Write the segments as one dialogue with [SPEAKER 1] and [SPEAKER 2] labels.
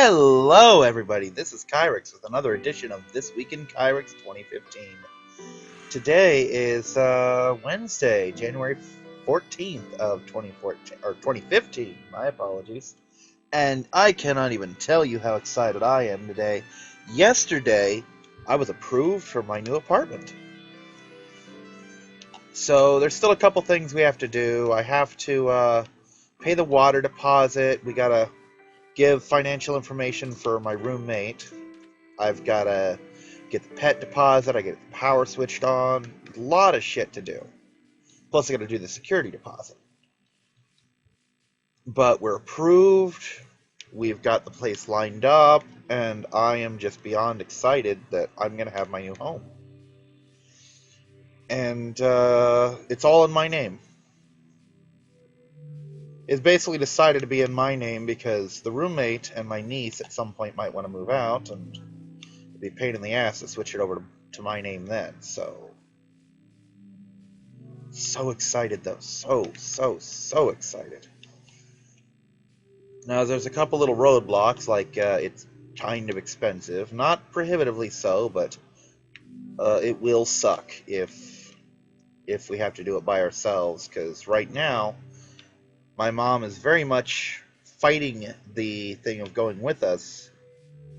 [SPEAKER 1] Hello, everybody. This is Kyrix with another edition of This Week in Kyrix 2015. Today is Wednesday, January 14th of 2014 or 2015. My apologies. And I cannot even tell you how excited I am today. Yesterday, I was approved for my new apartment. So there's still a couple things we have to do. I have to pay the water deposit. We gotta give financial information for my roommate. I've got to get the pet deposit. I get the power switched on. A lot of shit to do. Plus, I got to do the security deposit. But we're approved. We've got the place lined up, and I am just beyond excited that I'm going to have my new home. And it's all in my name. It's basically decided to be in my name because the roommate and my niece at some point might want to move out, and it'd be a pain in the ass to switch it over to my name then. So excited though. So excited. Now there's a couple little roadblocks, like it's kind of expensive. Not prohibitively so, but it will suck if we have to do it by ourselves, because right now my mom is very much fighting the thing of going with us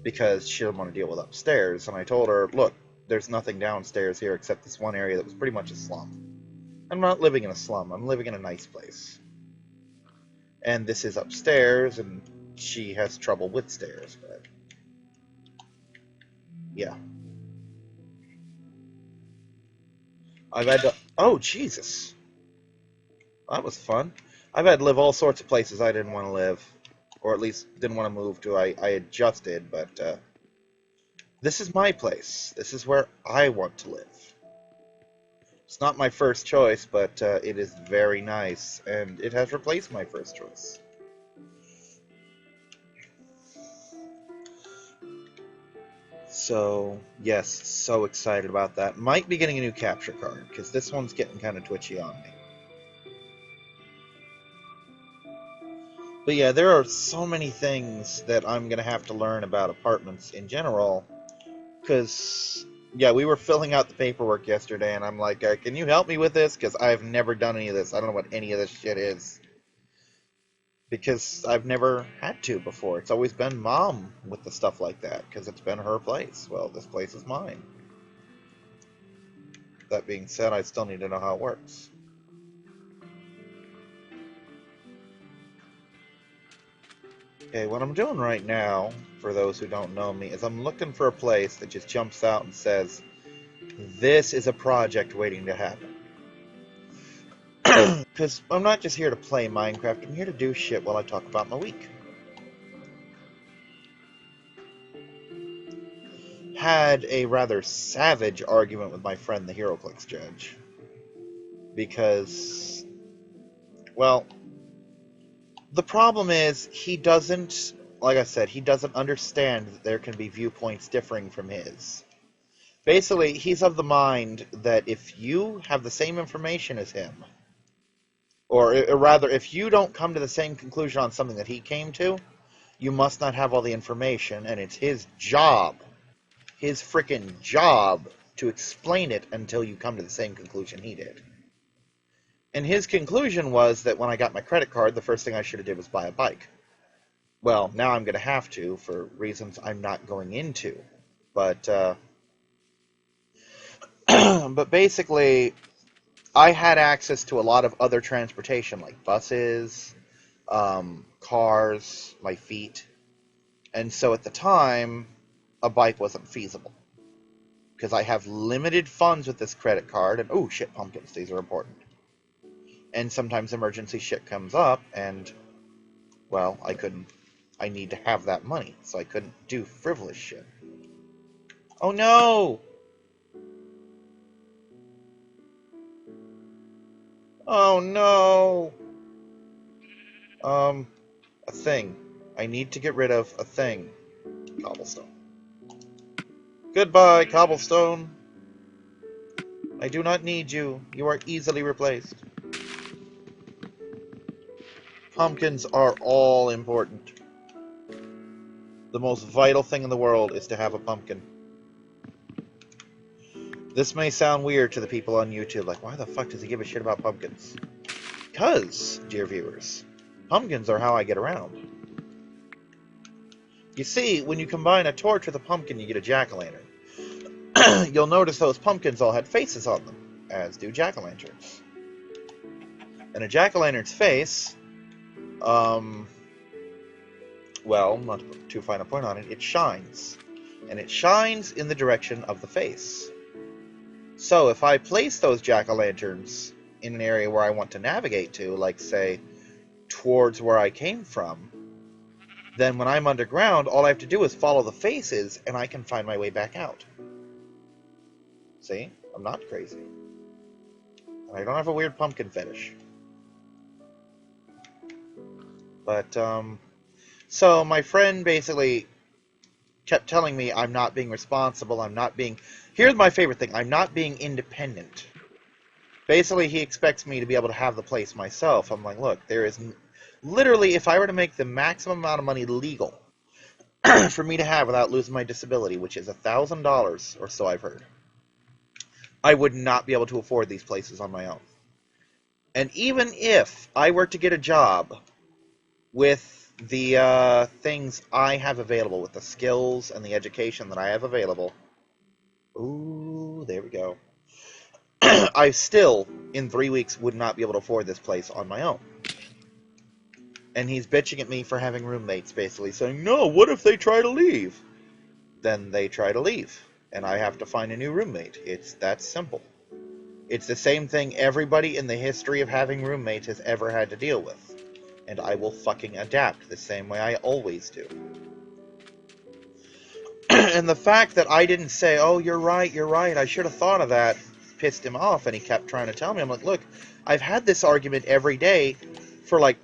[SPEAKER 1] because she doesn't want to deal with upstairs. And I told her, look, there's nothing downstairs here except this one area that was pretty much a slum. I'm not living in a slum. I'm living in a nice place. And this is upstairs, and she has trouble with stairs, but yeah. I've had to... Oh, Jesus. That was fun. I've had to live all sorts of places I didn't want to live. Or at least didn't want to move to. I adjusted, but this is my place. This is where I want to live. It's not my first choice, but it is very nice, and it has replaced my first choice. So, yes, so excited about that. Might be getting a new capture card, because this one's getting kind of twitchy on me. But yeah, there are so many things that I'm going to have to learn about apartments in general, because, yeah, we were filling out the paperwork yesterday, and I'm like, can you help me with this? Because I've never done any of this. I don't know what any of this shit is. Because I've never had to before. It's always been Mom with the stuff like that, because it's been her place. Well, this place is mine. That being said, I still need to know how it works. Okay, what I'm doing right now, for those who don't know me, is I'm looking for a place that just jumps out and says, this is a project waiting to happen. Because I'm not just here to play Minecraft, I'm here to do shit while I talk about my week. Had a rather savage argument with my friend, the HeroClix judge. Because, well, the problem is he doesn't, like I said, he doesn't understand that there can be viewpoints differing from his. Basically, he's of the mind that if you have the same information as him, or rather, if you don't come to the same conclusion on something that he came to, you must not have all the information, and it's his job, his frickin' job, to explain it until you come to the same conclusion he did. And his conclusion was that when I got my credit card, the first thing I should have did was buy a bike. Well, now I'm going to have to, for reasons I'm not going into. But, but basically, I had access to a lot of other transportation, like buses, cars, my feet. And so at the time, a bike wasn't feasible. Because I have limited funds with this credit card, and oh shit, pumpkins, these are important. And sometimes emergency shit comes up, and, well, I need to have that money, so I couldn't do frivolous shit. Oh no! Oh no! A thing. I need to get rid of a thing. Cobblestone. Goodbye, cobblestone. I do not need you. You are easily replaced. Pumpkins are all important. The most vital thing in the world is to have a pumpkin. This may sound weird to the people on YouTube, like, why the fuck does he give a shit about pumpkins? Because, dear viewers, pumpkins are how I get around. You see, when you combine a torch with a pumpkin, you get a jack-o'-lantern. You'll notice those pumpkins all had faces on them, as do jack-o'-lanterns. And a jack-o'-lantern's face, well, not to put too fine a point on it, it shines. And it shines in the direction of the face. So if I place those jack-o'-lanterns in an area where I want to navigate to, like, say, towards where I came from, then when I'm underground, all I have to do is follow the faces, and I can find my way back out. See? I'm not crazy. And I don't have a weird pumpkin fetish. But, so my friend basically kept telling me I'm not being responsible, I'm not being... Here's my favorite thing, I'm not being independent. Basically, he expects me to be able to have the place myself. I'm like, look, there is... Literally, if I were to make the maximum amount of money legal for me to have without losing my disability, which is $1,000 or so I've heard, I would not be able to afford these places on my own. And even if I were to get a job with the things I have available, with the skills and the education that I have available, ooh, there we go, I still, in 3 weeks, would not be able to afford this place on my own. And he's bitching at me for having roommates, basically, saying, no, what if they try to leave? Then they try to leave, and I have to find a new roommate. It's that simple. It's the same thing everybody in the history of having roommates has ever had to deal with. And I will fucking adapt the same way I always do. And the fact that I didn't say, oh, you're right, I should have thought of that, pissed him off, and he kept trying to tell me. I'm like, look, I've had this argument every day for like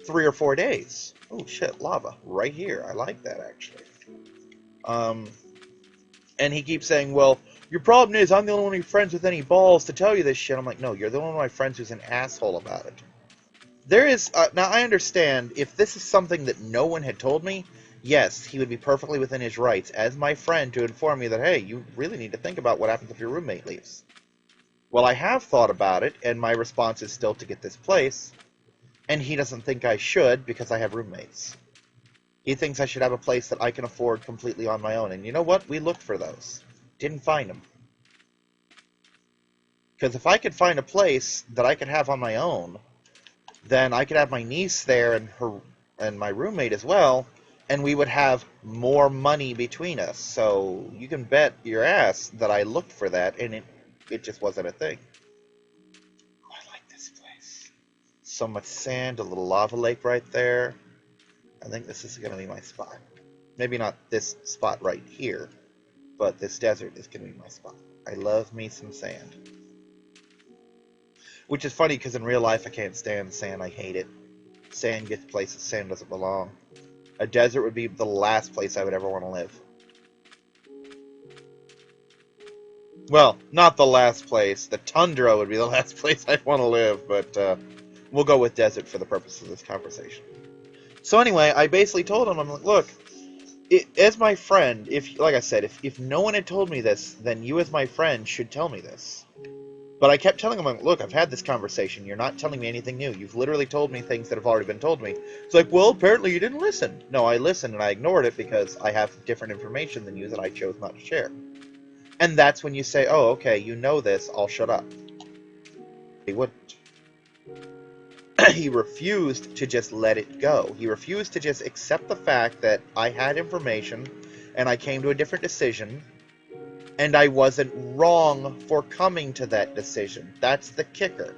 [SPEAKER 1] 3 or 4 days. Oh shit, lava right here. I like that, actually. And he keeps saying, well, your problem is I'm the only one of your friends with any balls to tell you this shit. I'm like, no, you're the only one of my friends who's an asshole about it. There is, now I understand, if this is something that no one had told me, yes, he would be perfectly within his rights as my friend to inform me that, hey, you really need to think about what happens if your roommate leaves. Well, I have thought about it, and my response is still to get this place, and he doesn't think I should because I have roommates. He thinks I should have a place that I can afford completely on my own, and you know what? We looked for those. Didn't find them. Because if I could find a place that I could have on my own, then I could have my niece there and my roommate as well, and we would have more money between us. So you can bet your ass that I looked for that, and it just wasn't a thing. Oh, I like this place. So much sand, a little lava lake right there. I think this is going to be my spot. Maybe not this spot right here, but this desert is going to be my spot. I love me some sand. Which is funny because in real life I can't stand sand. I hate it. Sand gets places sand doesn't belong. A desert would be the last place I would ever want to live. Well, not the last place. The tundra would be the last place I'd want to live, but we'll go with desert for the purpose of this conversation. So anyway, I basically told him, I'm like, look, as my friend, like I said, if no one had told me this, then you as my friend should tell me this. But I kept telling him, like, look, I've had this conversation. You're not telling me anything new. You've literally told me things that have already been told me. It's like, well, apparently you didn't listen. No, I listened and I ignored it because I have different information than you that I chose not to share. And that's when you say, oh, okay, you know this, I'll shut up. He wouldn't. He refused to just let it go. He refused to just accept the fact that I had information and I came to a different decision. And I wasn't wrong for coming to that decision. That's the kicker.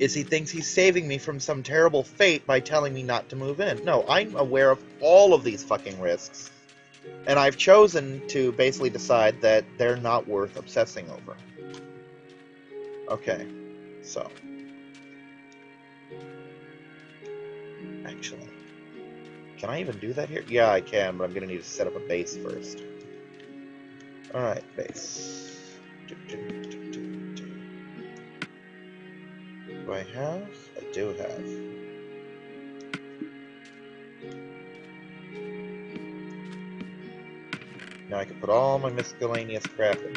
[SPEAKER 1] Is he thinks he's saving me from some terrible fate by telling me not to move in. No, I'm aware of all of these fucking risks. And I've chosen to basically decide that they're not worth obsessing over. Okay, so. Actually, can I even do that here? Yeah, I can, but I'm going to need to set up a base first. Alright, base. Do I have? I do have. Now I can put all my miscellaneous crap in.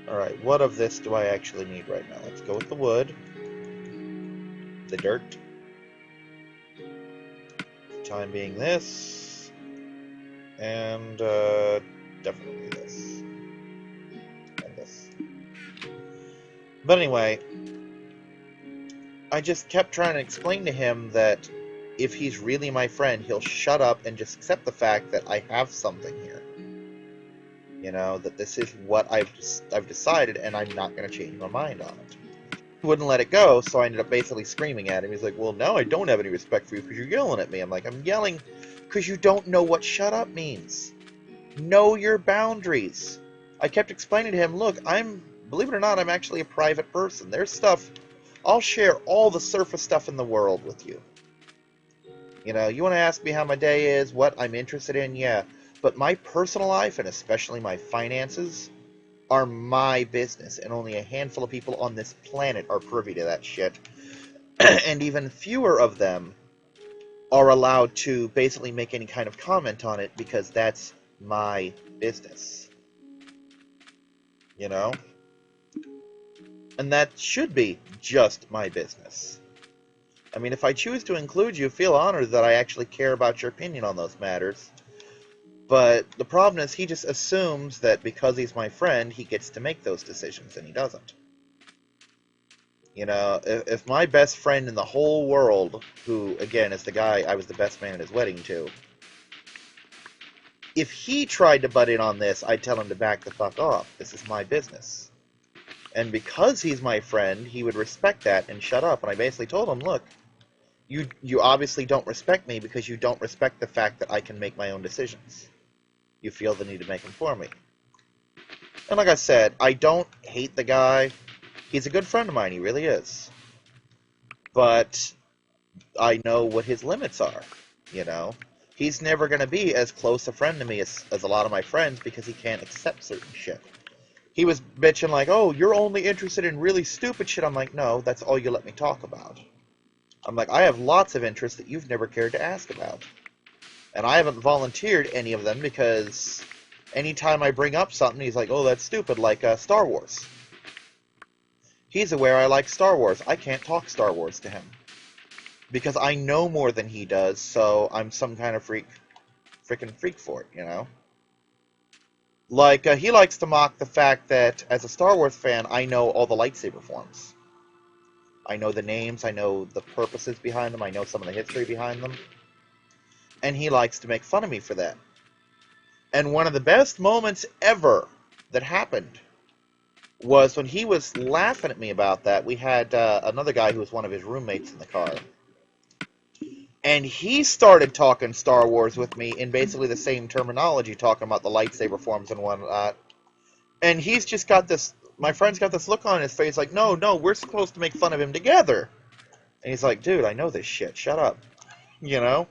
[SPEAKER 1] Alright, what of this do I actually need right now? Let's go with the wood, the dirt, time being this, and definitely this, and this. But anyway, I just kept trying to explain to him that if he's really my friend, he'll shut up and just accept the fact that I have something here. You know, that this is what I've decided, and I'm not going to change my mind on it. He wouldn't let it go, so I ended up basically screaming at him. He's like, well, now I don't have any respect for you because you're yelling at me. I'm like, I'm yelling because you don't know what shut up means. Know your boundaries. I kept explaining to him, look, believe it or not, I'm actually a private person. There's stuff, I'll share all the surface stuff in the world with you. You know, you want to ask me how my day is, what I'm interested in, yeah. But my personal life, and especially my finances, are my business, and only a handful of people on this planet are privy to that shit. And even fewer of them are allowed to basically make any kind of comment on it, because that's my business. You know? And that should be just my business. I mean, if I choose to include you, feel honored that I actually care about your opinion on those matters. But the problem is he just assumes that because he's my friend, he gets to make those decisions, and he doesn't. You know, if my best friend in the whole world, who, again, is the guy I was the best man at his wedding to, if he tried to butt in on this, I'd tell him to back the fuck off. This is my business. And because he's my friend, he would respect that and shut up. And I basically told him, look, you obviously don't respect me because you don't respect the fact that I can make my own decisions. You feel the need to make them for me. And like I said, I don't hate the guy. He's a good friend of mine, he really is. But I know what his limits are, you know? He's never going to be as close a friend to me as a lot of my friends because he can't accept certain shit. He was bitching like, oh, you're only interested in really stupid shit. I'm like, no, that's all you let me talk about. I'm like, I have lots of interests that you've never cared to ask about. And I haven't volunteered any of them because anytime I bring up something, he's like, oh, that's stupid, like Star Wars. He's aware I like Star Wars. I can't talk Star Wars to him. Because I know more than he does, so I'm some kind of freaking freak for it, you know? Like, he likes to mock the fact that, as a Star Wars fan, I know all the lightsaber forms. I know the names, I know the purposes behind them, I know some of the history behind them. And he likes to make fun of me for that. And one of the best moments ever that happened was when he was laughing at me about that. We had another guy who was one of his roommates in the car. And he started talking Star Wars with me in basically the same terminology, talking about the lightsaber forms and whatnot. And he's just got this, my friend's got this look on his face like, no, we're supposed to make fun of him together. And he's like, dude, I know this shit, shut up. You know?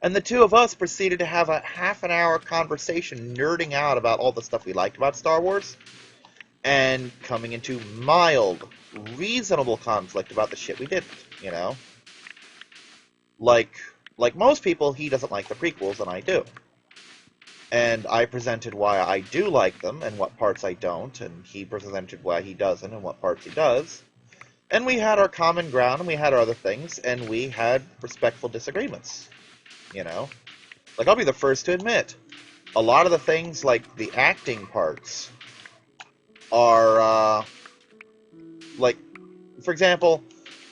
[SPEAKER 1] And the two of us proceeded to have a half-an-hour conversation nerding out about all the stuff we liked about Star Wars and coming into mild, reasonable conflict about the shit we didn't, you know? Like most people, he doesn't like the prequels, and I do. And I presented why I do like them and what parts I don't, and he presented why he doesn't and what parts he does. And we had our common ground, and we had our other things, and we had respectful disagreements. You know? Like, I'll be the first to admit, a lot of the things, like the acting parts, are, like, for example,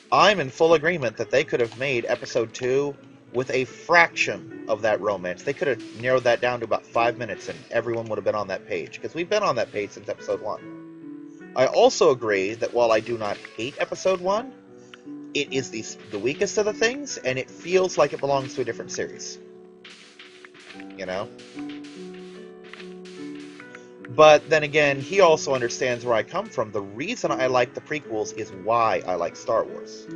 [SPEAKER 1] I'm in full agreement that they could have made Episode 2 with a fraction of that romance. They could have narrowed that down to about 5 minutes, and everyone would have been on that page, because we've been on that page since Episode 1. I also agree that while I do not hate Episode 1, it is the weakest of the things, and it feels like it belongs to a different series. You know? But then again, he also understands where I come from. The reason I like the prequels is why I like Star Wars.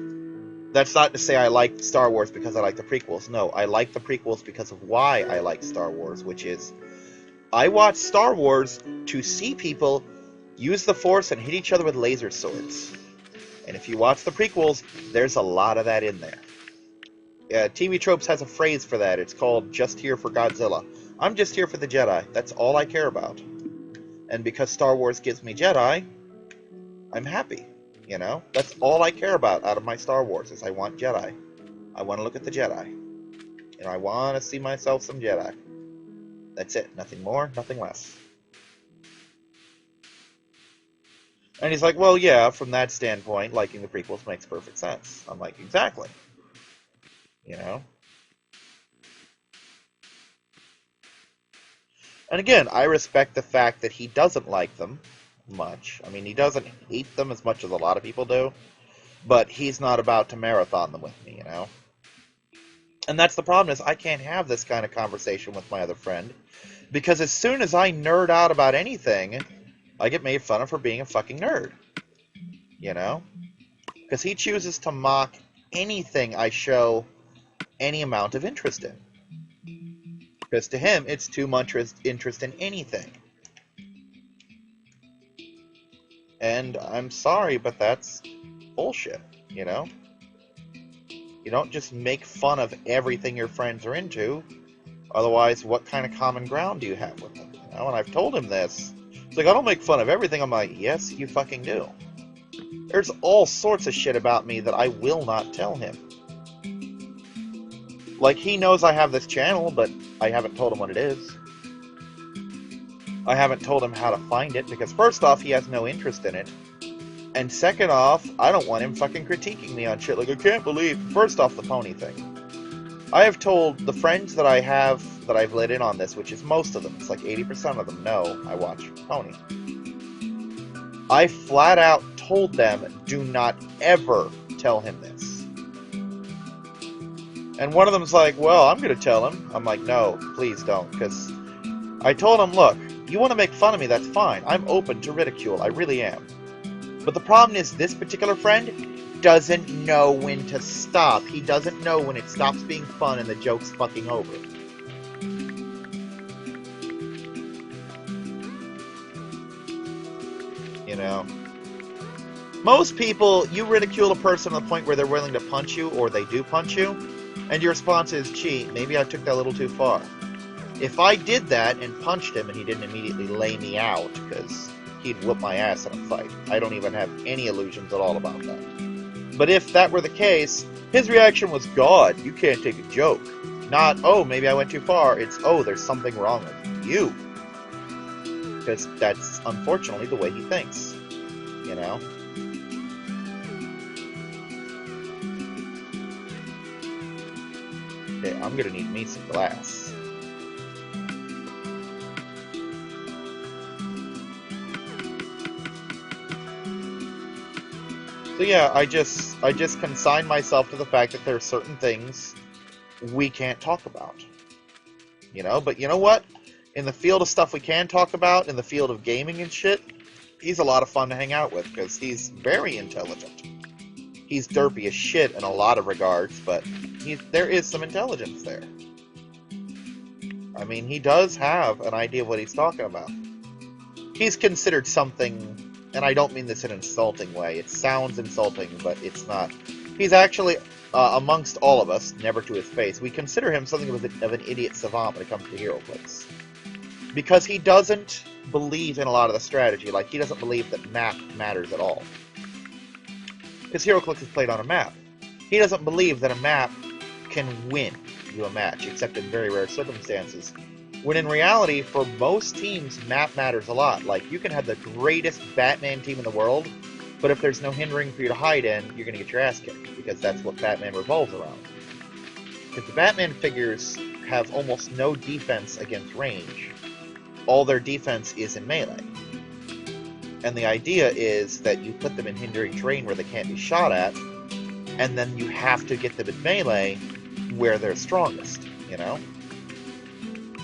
[SPEAKER 1] That's not to say I like Star Wars because I like the prequels. No, I like the prequels because of why I like Star Wars, which is, I watch Star Wars to see people use the Force and hit each other with laser swords. And if you watch the prequels, there's a lot of that in there. TV Tropes has a phrase for that. It's called "just here for Godzilla." I'm just here for the Jedi. That's all I care about. And because Star Wars gives me Jedi, I'm happy. You know? That's all I care about out of my Star Wars is I want Jedi. I want to look at the Jedi. And I want to see myself some Jedi. That's it. Nothing more, nothing less. And he's like, well, yeah, from that standpoint, liking the prequels makes perfect sense. I'm like, exactly. You know? And again, I respect the fact that he doesn't like them much. I mean, he doesn't hate them as much as a lot of people do, but he's not about to marathon them with me, you know? And that's the problem, is I can't have this kind of conversation with my other friend, because as soon as I nerd out about anything, I get made fun of for being a fucking nerd. You know? Because he chooses to mock anything I show any amount of interest in. Because to him, it's too much interest in anything. And I'm sorry, but that's bullshit, you know? You don't just make fun of everything your friends are into. Otherwise, what kind of common ground do you have with them? You know? And I've told him this. It's like, I don't make fun of everything. I'm like, yes, you fucking do. There's all sorts of shit about me that I will not tell him. Like, he knows I have this channel, but I haven't told him what it is. I haven't told him how to find it, because first off, he has no interest in it. And second off, I don't want him fucking critiquing me on shit. Like, I can't believe... First off, the pony thing. I have told the friends that I have, that I've let in on this, which is most of them, it's like 80% of them know I watch Pony. I flat out told them, do not ever tell him this. And one of them's like, well, I'm going to tell him. I'm like, no, please don't. Because I told him, look, you want to make fun of me, that's fine. I'm open to ridicule. I really am. But the problem is, this particular friend doesn't know when to stop. He doesn't know when it stops being fun and the joke's fucking over. You know? Most people, you ridicule a person to the point where they're willing to punch you, or they do punch you, and your response is, gee, maybe I took that a little too far. If I did that and punched him and he didn't immediately lay me out, because he'd whoop my ass in a fight, I don't even have any illusions at all about that. But if that were the case, his reaction was, God, you can't take a joke. Not, oh, maybe I went too far. It's, oh, there's something wrong with you. Because that's, unfortunately, the way he thinks. You know? Okay, I'm gonna need me some glass. So yeah, I just consign myself to the fact that there are certain things we can't talk about. You know, but you know what? In the field of stuff we can talk about, in the field of gaming and shit, he's a lot of fun to hang out with, because he's very intelligent. He's derpy as shit in a lot of regards, but there is some intelligence there. I mean, he does have an idea of what he's talking about. He's considered something... And I don't mean this in an insulting way. It sounds insulting, but it's not. He's actually, amongst all of us, never to his face, we consider him something of an idiot savant when it comes to HeroClix. Because he doesn't believe in a lot of the strategy. Like, he doesn't believe that map matters at all. Because HeroClix is played on a map. He doesn't believe that a map can win you a match, except in very rare circumstances. When in reality, for most teams, map matters a lot. Like, you can have the greatest Batman team in the world, but if there's no hindering for you to hide in, you're going to get your ass kicked, because that's what Batman revolves around. Because the Batman figures have almost no defense against range. All their defense is in melee. And the idea is that you put them in hindering terrain where they can't be shot at, and then you have to get them in melee where they're strongest, you know?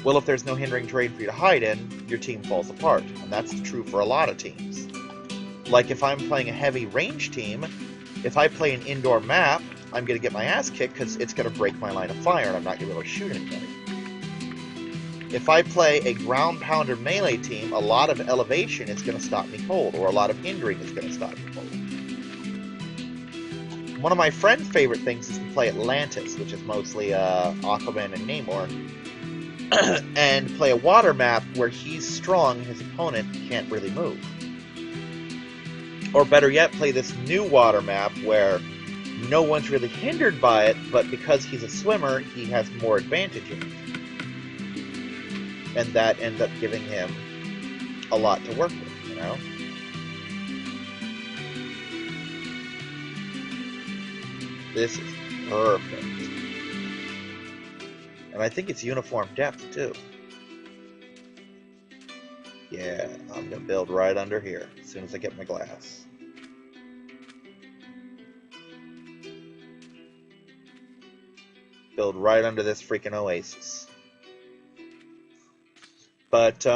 [SPEAKER 1] Well, if there's no hindering terrain for you to hide in, your team falls apart. And that's true for a lot of teams. Like, if I'm playing a heavy range team, if I play an indoor map, I'm going to get my ass kicked because it's going to break my line of fire and I'm not going to be able to shoot anybody. If I play a ground pounder melee team, a lot of elevation is going to stop me cold, or a lot of hindering is going to stop me cold. One of my friend's favorite things is to play Atlantis, which is mostly Aquaman and Namor, and play a water map where he's strong, his opponent can't really move. Or better yet, play this new water map where no one's really hindered by it, but because he's a swimmer, he has more advantage in it. And that ends up giving him a lot to work with, you know? This is perfect. And I think it's uniform depth, too. Yeah, I'm going to build right under here as soon as I get my glass. Build right under this freaking oasis. But,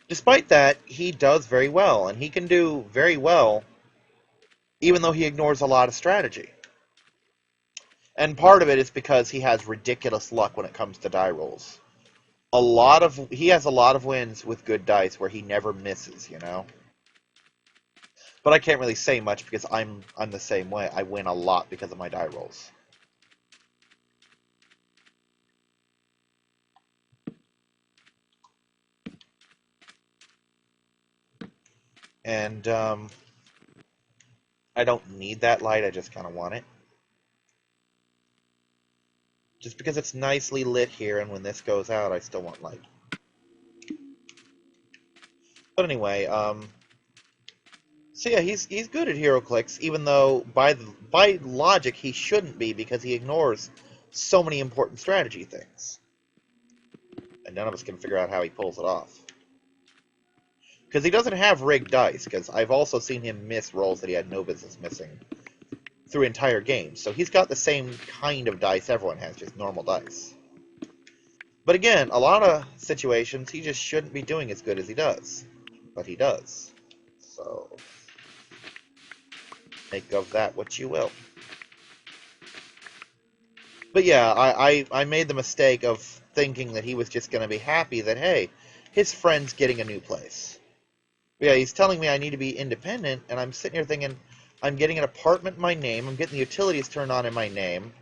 [SPEAKER 1] despite that, he does very well, and he can do very well even though he ignores a lot of strategy. And part of it is because he has ridiculous luck when it comes to die rolls. He has a lot of wins with good dice where he never misses, you know? But I can't really say much because I'm the same way. I win a lot because of my die rolls. And, I don't need that light, I just kind of want it. Just because it's nicely lit here, and when this goes out, I still want light. But anyway, so yeah, he's good at HeroClix, even though by logic he shouldn't be, because he ignores so many important strategy things. And none of us can figure out how he pulls it off. Because he doesn't have rigged dice, because I've also seen him miss rolls that he had no business missing through entire games. So he's got the same kind of dice everyone has, just normal dice. But again, a lot of situations he just shouldn't be doing as good as he does. But he does. So, make of that what you will. But yeah, I made the mistake of thinking that he was just going to be happy that, hey, his friend's getting a new place. Yeah, he's telling me I need to be independent, and I'm sitting here thinking, I'm getting an apartment in my name, I'm getting the utilities turned on in my name.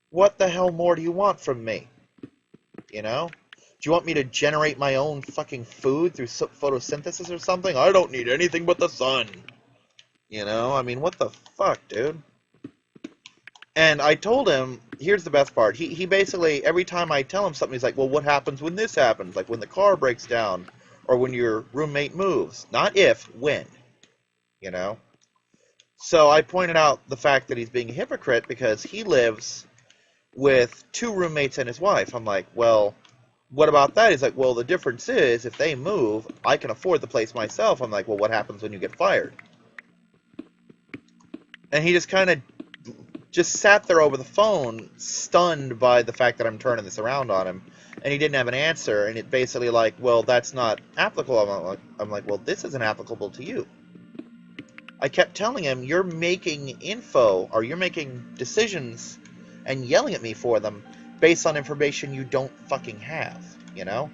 [SPEAKER 1] What the hell more do you want from me? You know? Do you want me to generate my own fucking food through photosynthesis or something? I don't need anything but the sun. You know? I mean, what the fuck, dude? And I told him, here's the best part. He basically, every time I tell him something, he's like, well, what happens when this happens? Like when the car breaks down. Or when your roommate moves. Not if, when. You know? So I pointed out the fact that he's being a hypocrite because he lives with 2 roommates and his wife. I'm like, well, what about that? He's like, well, the difference is, if they move, I can afford the place myself. I'm like, well, what happens when you get fired? And he just kind of just sat there over the phone, stunned by the fact that I'm turning this around on him. And he didn't have an answer, and it basically like, well, that's not applicable. I'm like, well, this isn't applicable to you. I kept telling him, you're making info, or you're making decisions, and yelling at me for them, based on information you don't fucking have, you know?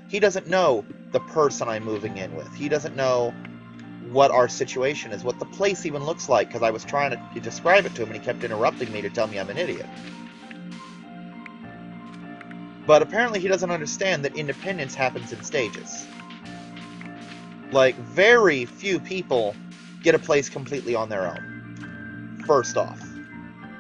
[SPEAKER 1] He doesn't know the person I'm moving in with. He doesn't know what our situation is, what the place even looks like, because I was trying to describe it to him, and he kept interrupting me to tell me I'm an idiot. But apparently he doesn't understand that independence happens in stages. Like, very few people get a place completely on their own. First off.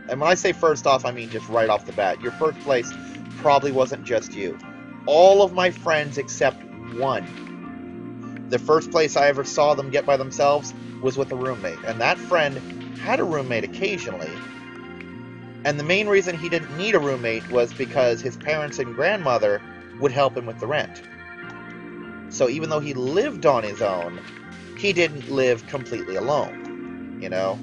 [SPEAKER 1] And when I say first off, I mean just right off the bat. Your first place probably wasn't just you. All of my friends except one. The first place I ever saw them get by themselves was with a roommate. And that friend had a roommate occasionally. And the main reason he didn't need a roommate was because his parents and grandmother would help him with the rent. So even though he lived on his own, he didn't live completely alone, you know?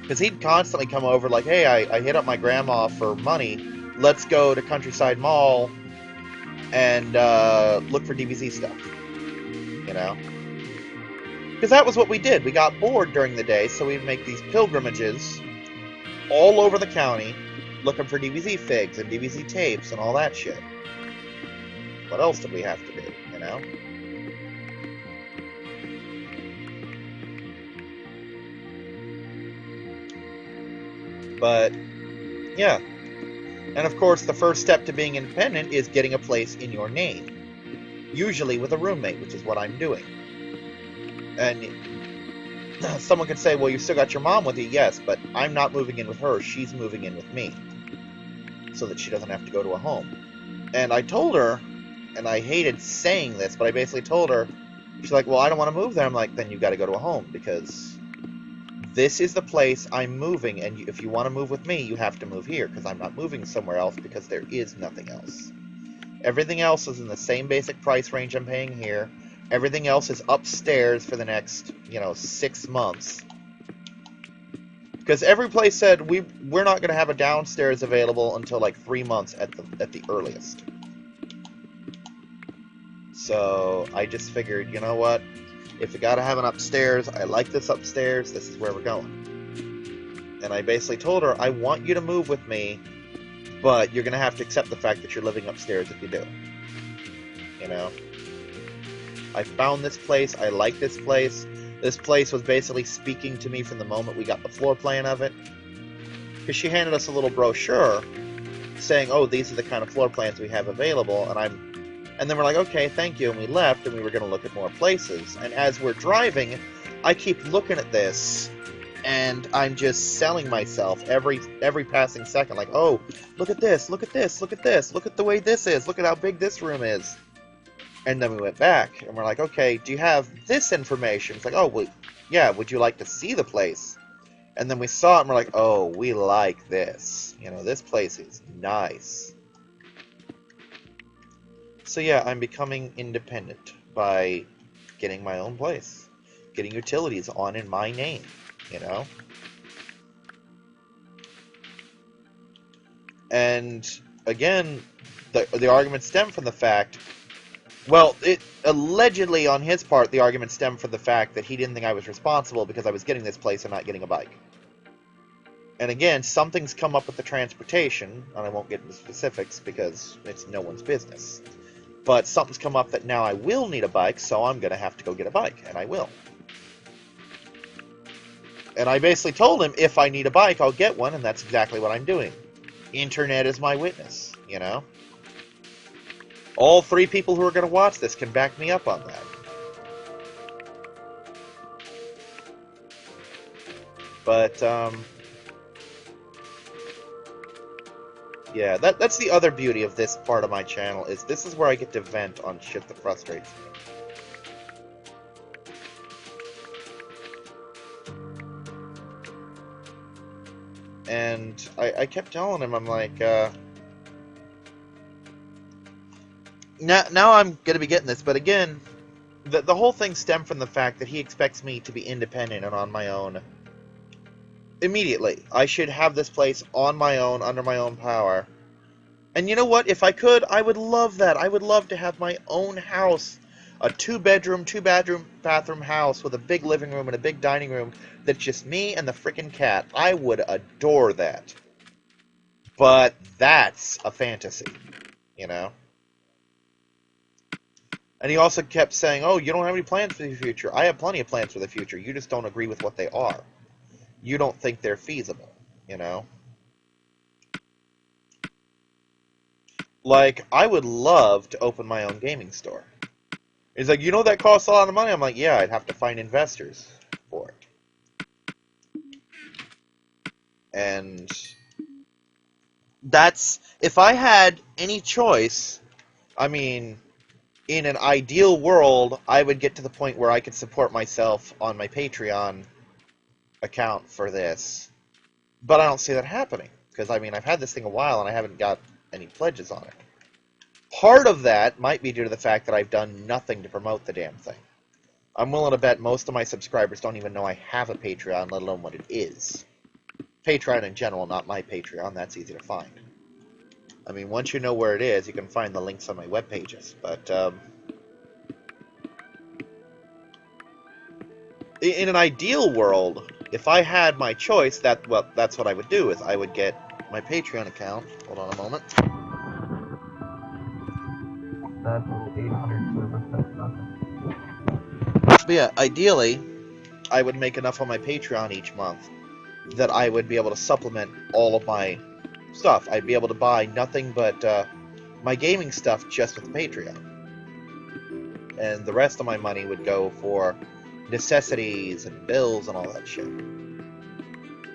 [SPEAKER 1] Because he'd constantly come over like, hey, I hit up my grandma for money, let's go to Countryside Mall and look for DBZ stuff, you know? Because that was what we did. We got bored during the day, so we'd make these pilgrimages all over the county, looking for DVZ figs and DVZ tapes and all that shit. What else did we have to do, you know? But, yeah. And of course, the first step to being independent is getting a place in your name. Usually with a roommate, which is what I'm doing. And someone could say, well, you still got your mom with you. Yes, but I'm not moving in with her. She's moving in with me. So that she doesn't have to go to a home. And I told her, and I hated saying this, but I basically told her, she's like, well, I don't want to move there. I'm like, then you've got to go to a home, because this is the place I'm moving, and if you want to move with me, you have to move here, because I'm not moving somewhere else, because there is nothing else. Everything else is in the same basic price range I'm paying here. Everything else is upstairs for the next, 6 months. Because every place said we're not going to have a downstairs available until like 3 months at the earliest. So I just figured, you know what? If we got to have an upstairs, I like this upstairs. This is where we're going. And I basically told her, I want you to move with me, but you're going to have to accept the fact that you're living upstairs if you do. You know? I found this place. I like this place. This place was basically speaking to me from the moment we got the floor plan of it. Because she handed us a little brochure saying, oh, these are the kind of floor plans we have available. And then we're like, okay, thank you. And we left, and we were going to look at more places. And as we're driving, I keep looking at this, and I'm just selling myself every passing second. Like, oh, look at this, look at this, look at this, look at the way this is, look at how big this room is. And then we went back, and we're like, okay, do you have this information? It's like, oh, well, yeah, would you like to see the place? And then we saw it, and we're like, oh, we like this. This place is nice. So yeah, I'm becoming independent by getting my own place. Getting utilities on in my name, And, again, the argument stemmed from the fact... Well, it allegedly, on his part, the argument stemmed from the fact that he didn't think I was responsible because I was getting this place and not getting a bike. And again, something's come up with the transportation, and I won't get into specifics because it's no one's business. But something's come up that now I will need a bike, so I'm going to have to go get a bike, and I will. And I basically told him, if I need a bike, I'll get one, and that's exactly what I'm doing. Internet is my witness, All 3 people who are going to watch this can back me up on that. But, yeah, that's the other beauty of this part of my channel, is this is where I get to vent on shit that frustrates me. And I kept telling him, I'm like, Now I'm going to be getting this, but again, the whole thing stemmed from the fact that he expects me to be independent and on my own immediately. I should have this place on my own, under my own power. And you know what? If I could, I would love that. I would love to have my own house. A 2-bedroom, 2-bathroom house with a big living room and a big dining room that's just me and the frickin' cat. I would adore that. But that's a fantasy, And he also kept saying, oh, you don't have any plans for the future. I have plenty of plans for the future. You just don't agree with what they are. You don't think they're feasible, Like, I would love to open my own gaming store. He's like, that costs a lot of money? I'm like, yeah, I'd have to find investors for it. And that's... If I had any choice, I mean... In an ideal world, I would get to the point where I could support myself on my Patreon account for this. But I don't see that happening. Because, I mean, I've had this thing a while and I haven't got any pledges on it. Part of that might be due to the fact that I've done nothing to promote the damn thing. I'm willing to bet most of my subscribers don't even know I have a Patreon, let alone what it is. Patreon in general, not my Patreon. That's easy to find. I mean, once you know where it is, you can find the links on my web pages. But, in an ideal world, if I had my choice, that's what I would do, is I would get my Patreon account. Hold on a moment.
[SPEAKER 2] That's 800 service, that's nothing.
[SPEAKER 1] But yeah, ideally, I would make enough on my Patreon each month that I would be able to supplement all of my stuff. I'd be able to buy nothing but my gaming stuff just with Patreon. And the rest of my money would go for necessities and bills and all that shit.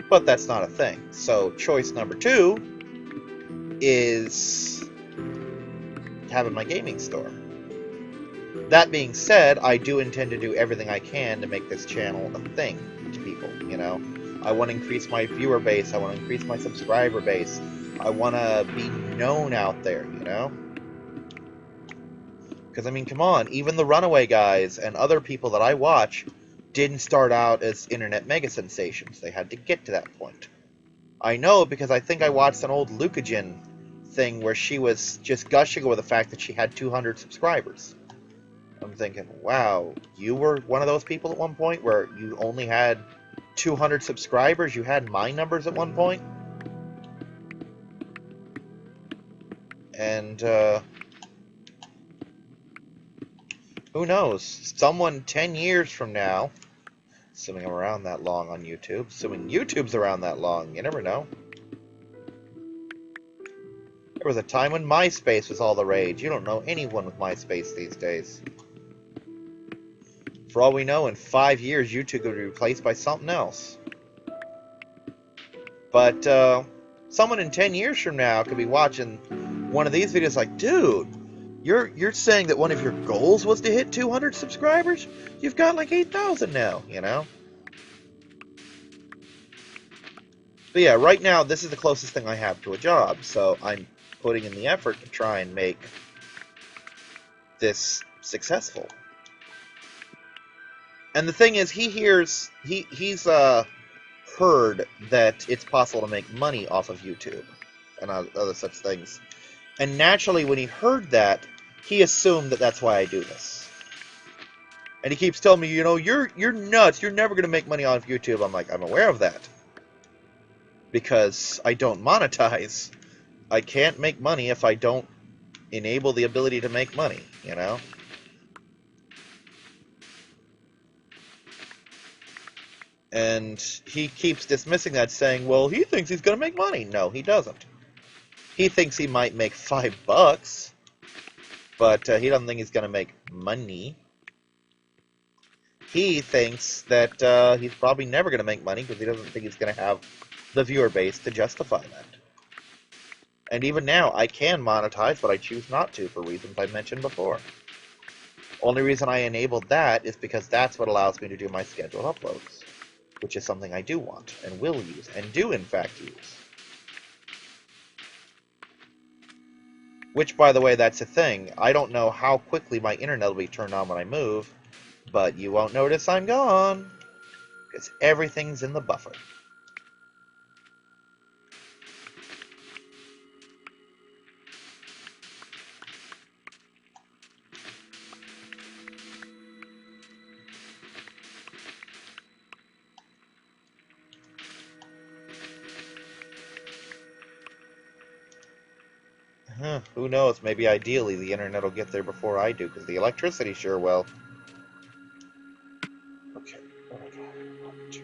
[SPEAKER 1] But that's not a thing. So choice number 2 is having my gaming store. That being said, I do intend to do everything I can to make this channel a thing to people, you know? I want to increase my viewer base, I want to increase my subscriber base, I want to be known out there, you know? Because, I mean, come on, even the Runaway guys and other people that I watch didn't start out as internet mega sensations. They had to get to that point. I know because I think I watched an old Lucagen thing where she was just gushing over the fact that she had 200 subscribers. I'm thinking, wow, you were one of those people at one point where you only had 200 subscribers? You had my numbers at one point? And, who knows? Someone 10 years from now, assuming I'm around that long on YouTube, assuming YouTube's around that long, you never know. There was a time when MySpace was all the rage. You don't know anyone with MySpace these days. For all we know, in 5 years, YouTube could be replaced by something else. But, someone in 10 years from now could be watching one of these videos like, dude, you're saying that one of your goals was to hit 200 subscribers? You've got like 8,000 now, you know? But yeah, right now, this is the closest thing I have to a job, so I'm putting in the effort to try and make this successful. And the thing is, he's heard that it's possible to make money off of YouTube and other such things. And naturally, when he heard that, he assumed that that's why I do this. And he keeps telling me, you know, you're nuts. You're never going to make money off YouTube. I'm like, I'm aware of that. Because I don't monetize. I can't make money if I don't enable the ability to make money, you know? And he keeps dismissing that, saying, well, he thinks he's going to make money. No, he doesn't. He thinks he might make $5, but he doesn't think he's going to make money. He thinks that he's probably never going to make money because he doesn't think he's going to have the viewer base to justify that. And even now, I can monetize, but I choose not to for reasons I mentioned before. Only reason I enabled that is because that's what allows me to do my scheduled uploads, which is something I do want and will use, and do in fact use. Which, by the way, that's a thing. I don't know how quickly my internet will be turned on when I move, but you won't notice I'm gone, because everything's in the buffer. Who knows, maybe ideally the internet will get there before I do, because the electricity sure will. Okay, oh my god, 1, 2.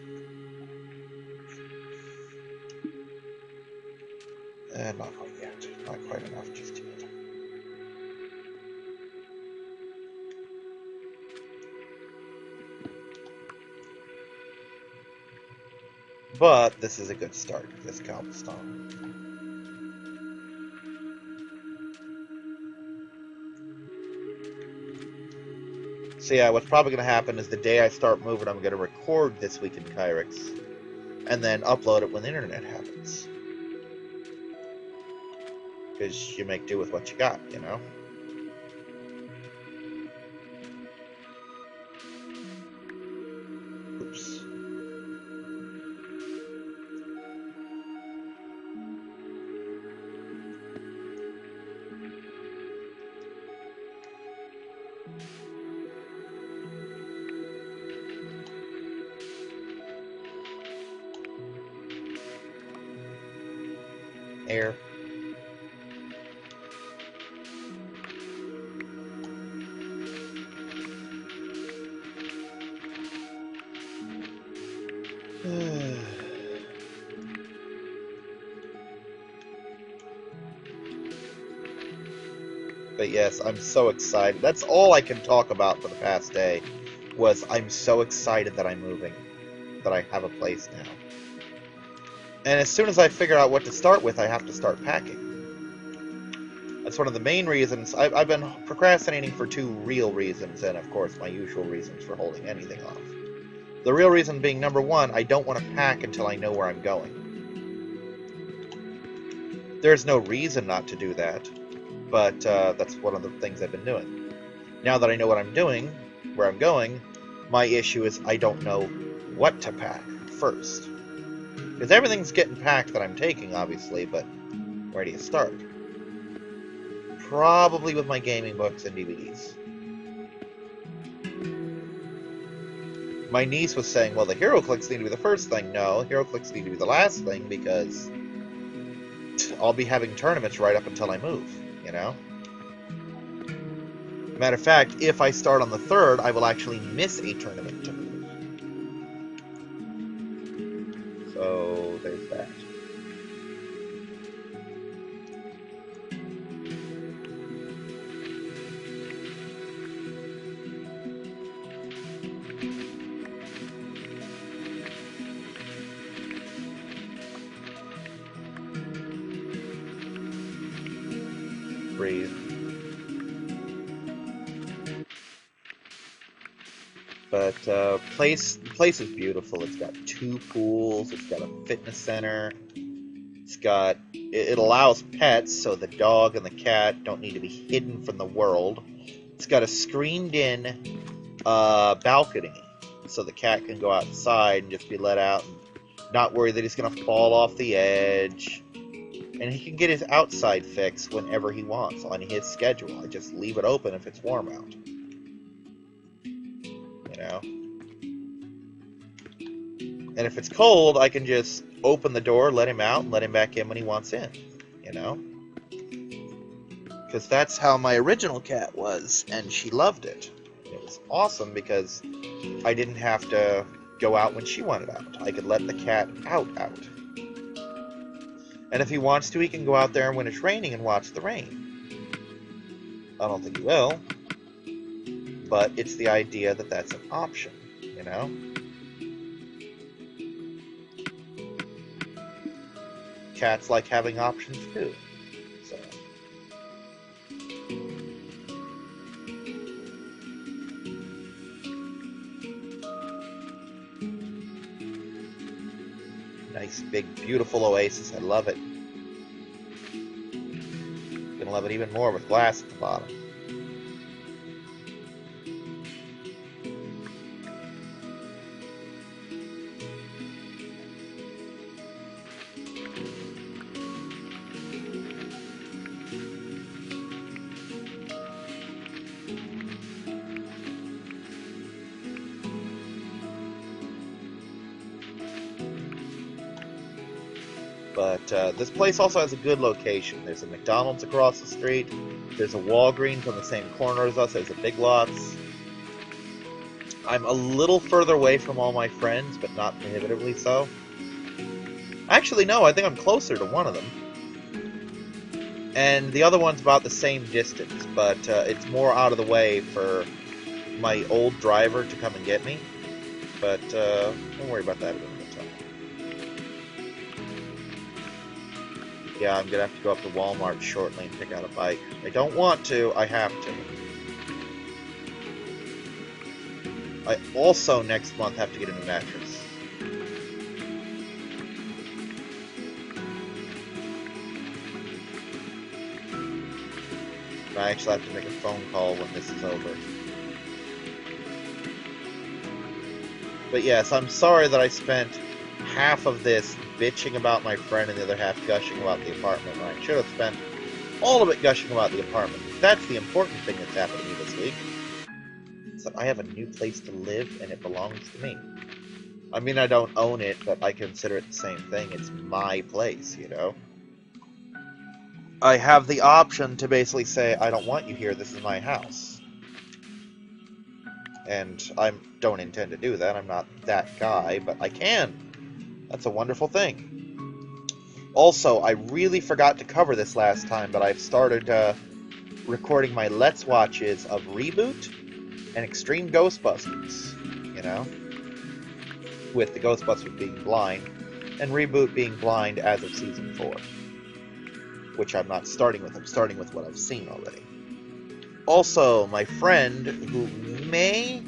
[SPEAKER 1] Not quite yet. Not quite enough just yet. But this is a good start, this cobblestone. So yeah, what's probably going to happen is the day I start moving, I'm going to record This Week in Kyrix, and then upload it when the internet happens. Because you make do with what you got, you know? Oops. air. But yes, I'm so excited. That's all I can talk about for the past day, was I'm so excited that I'm moving, that I have a place now. And as soon as I figure out what to start with, I have to start packing. That's one of the main reasons. I've been procrastinating for two real reasons, and of course my usual reasons for holding anything off. The real reason being, number one, I don't want to pack until I know where I'm going. There's no reason not to do that, but that's one of the things I've been doing. Now that I know what I'm doing, where I'm going, my issue is I don't know what to pack first. Because everything's getting packed that I'm taking, obviously, but where do you start? Probably with my gaming books and DVDs. My niece was saying, well, the HeroClix need to be the first thing. No, HeroClix need to be the last thing, because I'll be having tournaments right up until I move, you know? Matter of fact, if I start on the 3rd, I will actually miss a tournament to move. So, there's that. Breathe. But the place is beautiful. It's got 2 pools. It's got a fitness center. It's got it allows pets, so the dog and the cat don't need to be hidden from the world. It's got a screened-in balcony, so the cat can go outside and just be let out and not worry that he's going to fall off the edge. And he can get his outside fix whenever he wants on his schedule. I just leave it open if it's warm out. You know? And if it's cold, I can just open the door, let him out, and let him back in when he wants in. You know? Because that's how my original cat was, and she loved it. It was awesome because I didn't have to go out when she wanted out. I could let the cat out. And if he wants to, he can go out there when it's raining and watch the rain. I don't think he will, but it's the idea that that's an option, you know? Cats like having options too. So. Nice, big, beautiful oasis. I love it. Gonna love it even more with glass at the bottom. But this place also has a good location. There's a McDonald's across the street. There's a Walgreens on the same corner as us. There's a Big Lots. I'm a little further away from all my friends, but not prohibitively so. Actually, no, I think I'm closer to one of them. And the other one's about the same distance, but it's more out of the way for my old driver to come and get me. But don't worry about that at the time. Yeah, I'm gonna have to go up to Walmart shortly and pick out a bike. I don't want to, I have to. I also, next month, have to get a new mattress. I actually have to make a phone call when this is over. But yes, I'm sorry that I spent half of this bitching about my friend and the other half gushing about the apartment. I should have spent all of it gushing about the apartment. That's the important thing that's happened to me this week. Is that I have a new place to live and it belongs to me. I mean, I don't own it, but I consider it the same thing. It's my place, you know? I have the option to basically say, I don't want you here, this is my house. And I don't intend to do that, I'm not that guy, but I can. That's a wonderful thing. Also, I really forgot to cover this last time, but I've started recording my Let's Watches of Reboot and Extreme Ghostbusters, you know? With the Ghostbusters being blind, and Reboot being blind as of Season 4. Which I'm not starting with, I'm starting with what I've seen already. Also, my friend, who may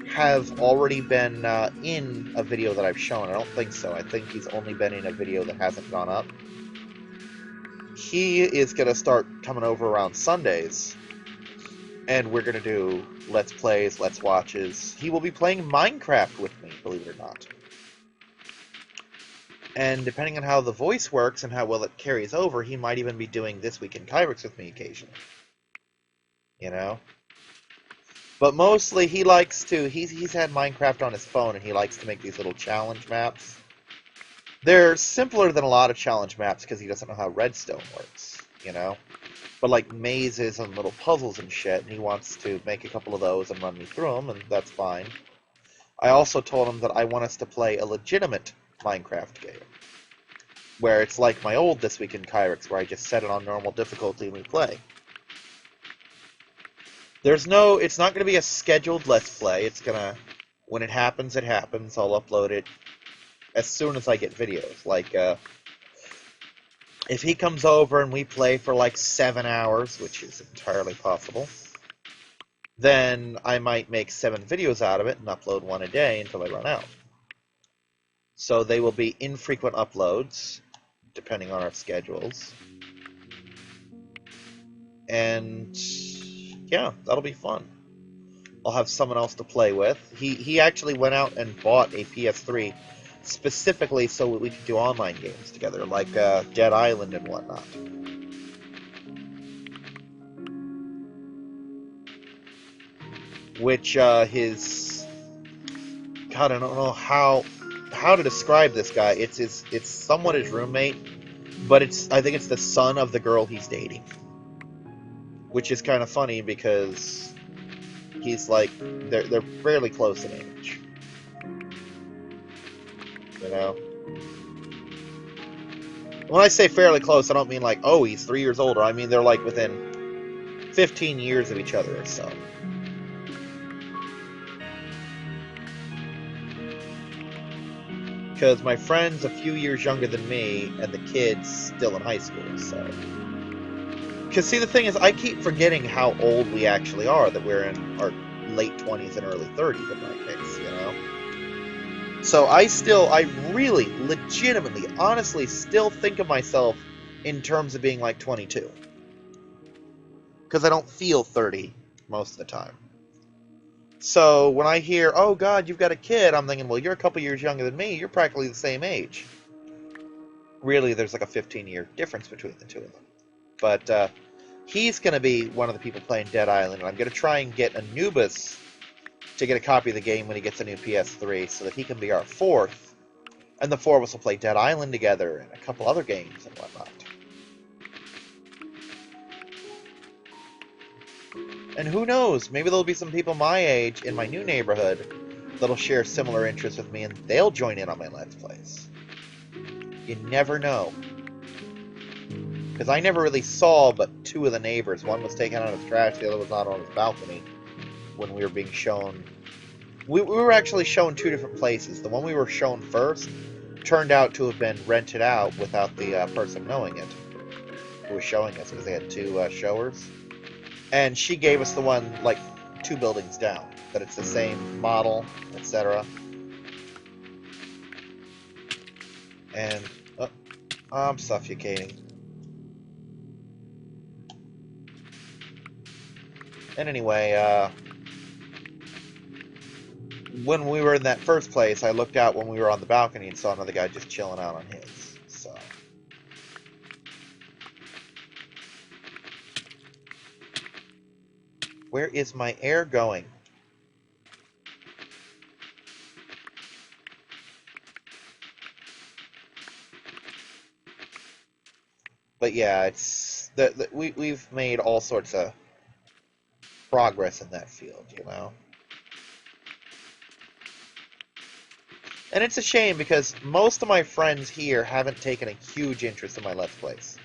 [SPEAKER 1] have already been in a video that I've shown, I don't think so, I think he's only been in a video that hasn't gone up. He is going to start coming over around Sundays, and we're going to do Let's Plays, Let's Watches. He will be playing Minecraft with me, believe it or not. And depending on how the voice works and how well it carries over, he might even be doing This Week in Kyrix with me occasionally. You know? But mostly he likes to, he's had Minecraft on his phone and he likes to make these little challenge maps. They're simpler than a lot of challenge maps because he doesn't know how redstone works, you know? But like mazes and little puzzles and shit, and he wants to make a couple of those and run me through them, and that's fine. I also told him that I want us to play a legitimate Minecraft game. Where it's like my old This Week in Kyrix, where I just set it on normal difficulty and we play. It's not going to be a scheduled Let's Play. It's going to, when it happens, it happens. I'll upload it as soon as I get videos. Like, if he comes over and we play for like 7 hours, which is entirely possible, then I might make 7 videos out of it and upload one a day until I run out. So they will be infrequent uploads, depending on our schedules. And yeah, that'll be fun. I'll have someone else to play with. He actually went out and bought a PS3 specifically so we could do online games together, like Dead Island and whatnot. Which his God, I don't know how to describe this guy. It's somewhat his roommate, but I think it's the son of the girl he's dating, which is kind of funny because he's like they're fairly close in age. You know? When I say fairly close, I don't mean like, oh, he's 3 years older. I mean they're like within 15 years of each other or so. Because my friend's a few years younger than me, and the kid's still in high school, so... Because, see, the thing is, I keep forgetting how old we actually are, that we're in our late 20s and early 30s in my case, you know? So I really, legitimately, honestly, still think of myself in terms of being like 22. Because I don't feel 30 most of the time. So when I hear, oh God, you've got a kid, I'm thinking, well, you're a couple years younger than me, you're practically the same age. Really, there's like a 15-year difference between the two of them. But he's going to be one of the people playing Dead Island, and I'm going to try and get Anubis to get a copy of the game when he gets a new PS3 so that he can be our fourth, and the four of us will play Dead Island together and a couple other games and whatnot. And who knows, maybe there'll be some people my age in my new neighborhood that'll share similar interests with me and they'll join in on my Let's Plays. You never know. Because I never really saw but 2 of the neighbors. One was taking out his trash, the other was out on his balcony when we were being shown. We were actually shown 2 different places. The one we were shown first turned out to have been rented out without the person knowing it, who was showing us, because they had 2 showers. And she gave us the one, like, 2 buildings down, that it's the same model, etc. And, I'm suffocating. And anyway, when we were in that first place, I looked out when we were on the balcony and saw another guy just chilling out on his, so... Where is my air going? But yeah, we've made all sorts of progress in that field, you know. And it's a shame because most of my friends here haven't taken a huge interest in my Let's Plays.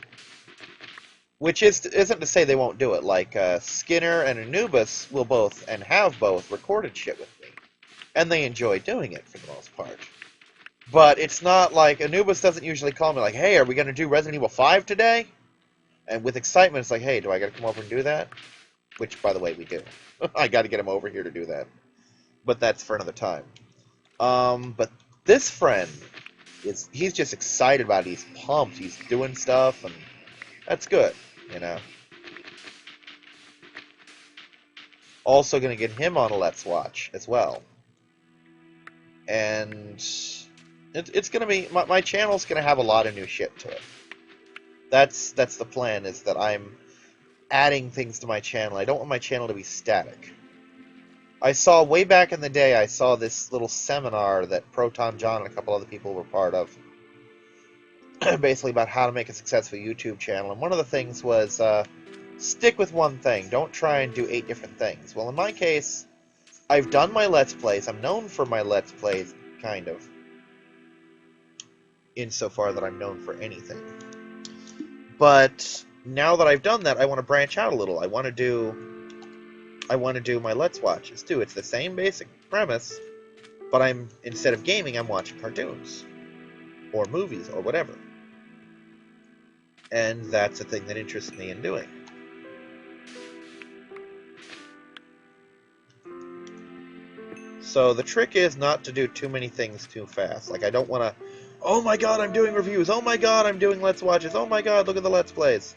[SPEAKER 1] Which isn't to say they won't do it. Like Skinner and Anubis will both, and have both, recorded shit with me. And they enjoy doing it for the most part. But it's not like, Anubis doesn't usually call me like, hey, are we going to do Resident Evil 5 today? And with excitement, it's like, hey, do I got to come over and do that? Which, by the way, we do. I got to get him over here to do that. But that's for another time. But this friend, he's just excited about it. He's pumped. He's doing stuff, and that's good, you know. Also going to get him on a Let's Watch as well. And it's going to be... My channel's going to have a lot of new shit to it. That's the plan, is that I'm adding things to my channel. I don't want my channel to be static. I saw, way back in the day, I saw this little seminar that Proton John and a couple other people were part of. Basically about how to make a successful YouTube channel. And one of the things was, stick with one thing. Don't try and do 8 different things. Well, in my case, I've done my Let's Plays. I'm known for my Let's Plays, kind of. Insofar that I'm known for anything. But now that I've done that, I want to branch out a little. I want to do my Let's Watches too. It's the same basic premise, but instead of gaming, I'm watching cartoons or movies or whatever. And that's a thing that interests me in doing. So the trick is not to do too many things too fast. Like, I don't want to, oh my god, I'm doing reviews. Oh my god, I'm doing Let's Watches. Oh my god, look at the Let's Plays.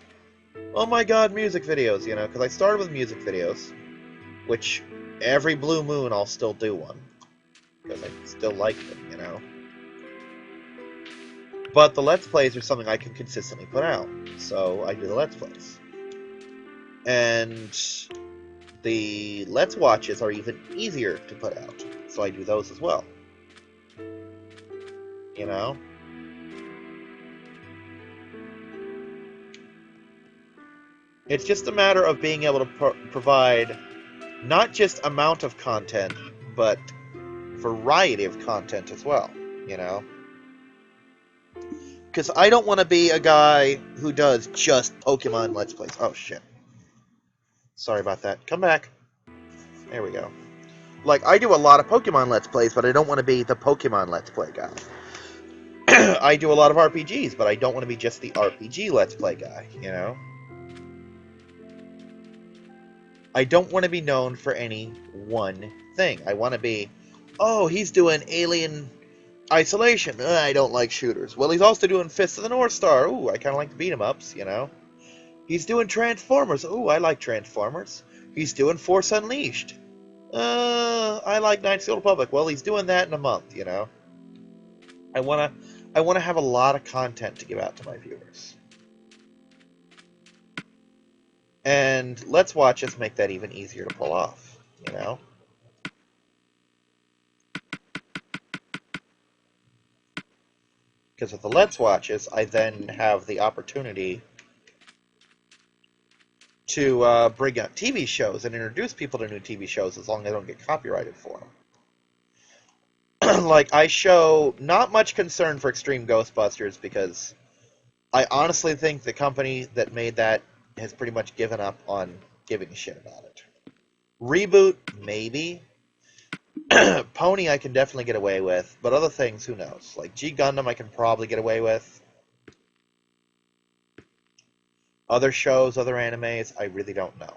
[SPEAKER 1] Oh my god, music videos, you know, because I started with music videos, which every blue moon I'll still do one, because I still like them, you know. But the Let's Plays are something I can consistently put out, so I do the Let's Plays. And the Let's Watches are even easier to put out, so I do those as well. You know? It's just a matter of being able to provide not just amount of content, but variety of content as well, you know? Because I don't want to be a guy who does just Pokemon Let's Plays. Oh, shit. Sorry about that. Come back. There we go. Like, I do a lot of Pokemon Let's Plays, but I don't want to be the Pokemon Let's Play guy. I do a lot of RPGs, but I don't want to be just the RPG Let's Play guy, you know? I don't want to be known for any one thing. I want to be, oh, he's doing Alien Isolation. I don't like shooters. Well, he's also doing Fist of the North Star. Ooh, I kind of like the beat-em-ups, you know? He's doing Transformers. Ooh, I like Transformers. He's doing Force Unleashed. I like Knights of the Old Republic. Well, he's doing that in a month, you know? I wanna have a lot of content to give out to my viewers. And Let's Watches make that even easier to pull off, you know? Because with the Let's Watches, I then have the opportunity to bring out TV shows and introduce people to new TV shows as long as I don't get copyrighted for them. Like, I show not much concern for Extreme Ghostbusters because I honestly think the company that made that has pretty much given up on giving a shit about it. Reboot, maybe. Pony I can definitely get away with, but other things, who knows? Like G Gundam I can probably get away with. Other shows, other animes, I really don't know.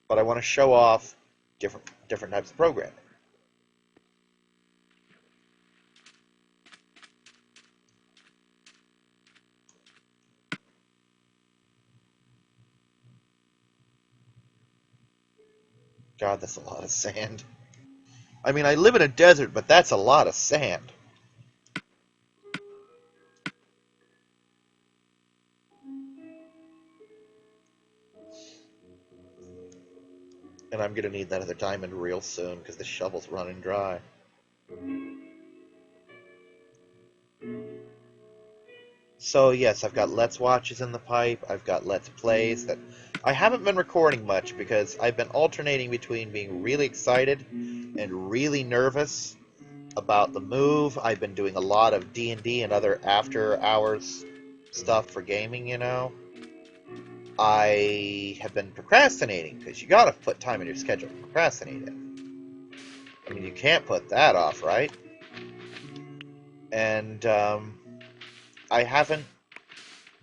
[SPEAKER 1] But I want to show off different types of programming. God, that's a lot of sand. I mean, I live in a desert, but that's a lot of sand. And I'm going to need that other diamond real soon, because the shovel's running So yes, I've got Let's Watches in the pipe, I've got Let's Plays that I haven't been recording much because I've been alternating between being really excited and really nervous about the move. I've been doing a lot of D&D and other after-hours stuff for gaming, you know. I have been procrastinating, because you gotta put time in your schedule to procrastinate it. I mean, you can't put that off, right? And I haven't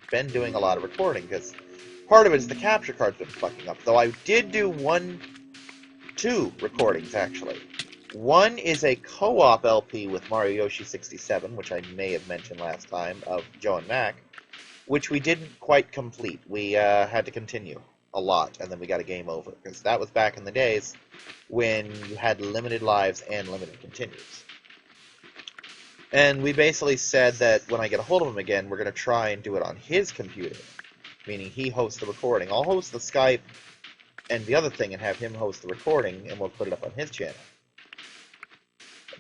[SPEAKER 1] been doing a lot of recording, because part of it is the capture card's been fucking up. Though I did do two recordings, actually. One is a co-op LP with Mario Yoshi 67, which I may have mentioned last time, of Joe and Mac, which we didn't quite complete. We had to continue a lot, and then we got a game over, because that was back in the days when you had limited lives and limited continues. And we basically said that when I get a hold of him again, we're going to try and do it on his computer, meaning he hosts the recording. I'll host the Skype and the other thing and have him host the recording, and we'll put it up on his channel.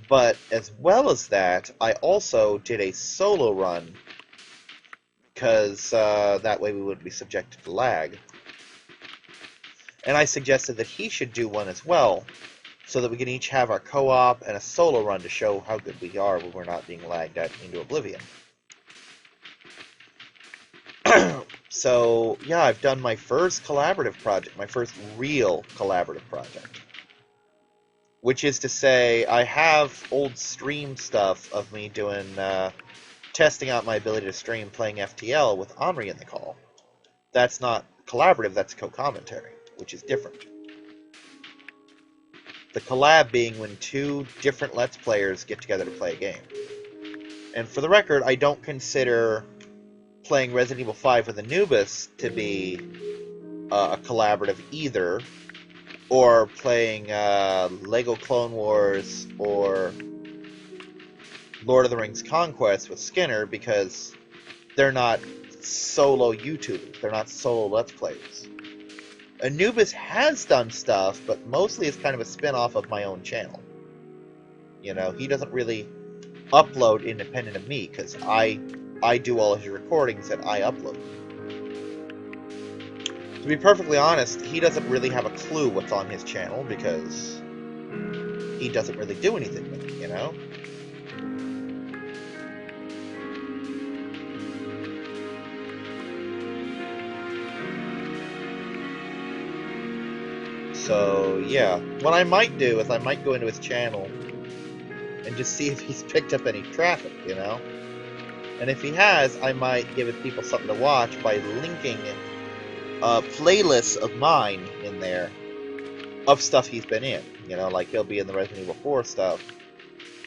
[SPEAKER 1] But as well as that, I also did a solo run, because that way we wouldn't be subjected to lag. And I suggested that he should do one as well, so that we can each have our co-op and a solo run to show how good we are when we're not being lagged out into oblivion. So, yeah, I've done my first collaborative project, my first real collaborative project. Which is to say, I have old stream stuff of me doing, testing out my ability to stream playing FTL with Omri in the call. That's not collaborative, that's co-commentary, which is different. The collab being when two different Let's Players get together to play a game. And for the record, I don't consider playing Resident Evil 5 with Anubis to be a collaborative either, or playing Lego Clone Wars or Lord of the Rings Conquest with Skinner, because they're not solo YouTubers, they're not solo Let's Players. Anubis has done stuff, but mostly it's kind of a spin-off of my own channel. You know, he doesn't really upload independent of me, because I do all his recordings and I upload. To be perfectly honest, he doesn't really have a clue what's on his channel, because he doesn't really do anything with it, you know? So, yeah. What I might do is I might go into his channel and just see if he's picked up any traffic, you know? And if he has, I might give people something to watch by linking playlists of mine in there of stuff he's been in. You know, like he'll be in the Resident Evil 4 stuff.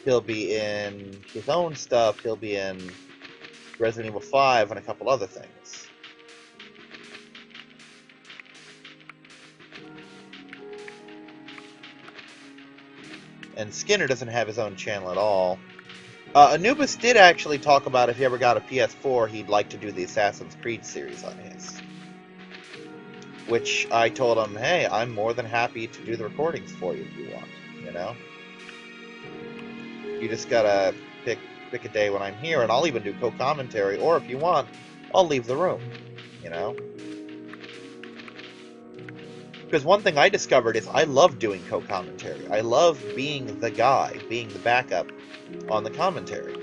[SPEAKER 1] He'll be in his own stuff. He'll be in Resident Evil 5 and a couple other things. And Skinner doesn't have his own channel at all. Anubis did actually talk about if he ever got a PS4, he'd like to do the Assassin's Creed series on his. Which I told him, hey, I'm more than happy to do the recordings for you if you want, you know? You just gotta pick a day when I'm here, and I'll even do co-commentary, or if you want, I'll leave the room, you know? Because one thing I discovered is I love doing co-commentary. I love being the guy, being the backup on the commentary.